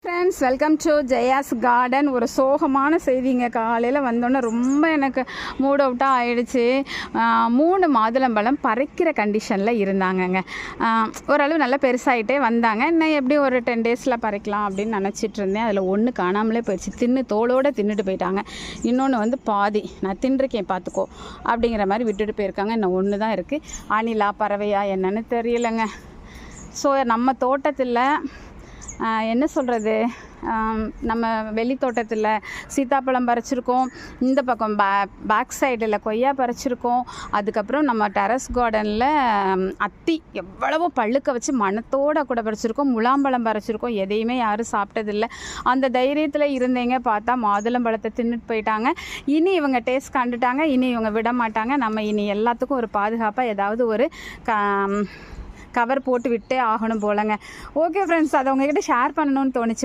Friends, welcome to Jaya's garden. ஒரு சோகமான செய்திங்க. காலையில் வந்தோன்னே ரொம்ப எனக்கு மூட் அவுட்டாக ஆகிடுச்சு. 3 மாதுளம்பழம் பறிக்கிற கண்டிஷனில் இருந்தாங்கங்க. ஓரளவு நல்லா பெருசாகிட்டே வந்தாங்க. இன்னும் எப்படி ஒரு 10 டேஸில் பறிக்கலாம் அப்படின்னு நினச்சிட்டு இருந்தேன். அதில் ஒன்று காணாமலே போயிடுச்சு. தோலோடு தின்னுட்டு போயிட்டாங்க. இன்னொன்று வந்து பாதி நான் தின்றுருக்கேன் பார்த்துக்கோ அப்படிங்கிற மாதிரி விட்டுட்டு போயிருக்காங்க. இன்னும் ஒன்று தான் இருக்குது. அணிலா பறவையா என்னன்னு தெரியலைங்க. ஸோ நம்ம தோட்டத்தில் என்ன சொல்கிறது, நம்ம வெளி தோட்டத்தில் சீத்தாப்பழம் பறிச்சிருக்கோம். இந்த பக்கம் பேக் சைடில் கொய்யா பறிச்சிருக்கோம். அதுக்கப்புறம் நம்ம டெரஸ் கார்டனில் அத்தி எவ்வளவோ பழுக்க வச்சு மணத்தோடு கூட பறிச்சிருக்கோம். முலாம்பழம் பறிச்சிருக்கோம். எதையுமே யாரும் சாப்பிட்டதில்லை. அந்த தைரியத்தில் இருந்தீங்க. பார்த்தா மாதுளம்பழத்தை தின்னுட்டு போயிட்டாங்க. இனி இவங்க டேஸ்ட் கண்டுட்டாங்க. இனி இவங்க விட மாட்டாங்க. நம்ம இனி எல்லாத்துக்கும் ஒரு பாதுகாப்பாக ஏதாவது ஒரு கவர் போட்டு விட்டே ஆகணும் போலங்க. ஓகே ஃப்ரெண்ட்ஸ், அதை உங்ககிட்ட ஷேர் பண்ணணும்னு தோணுச்சு.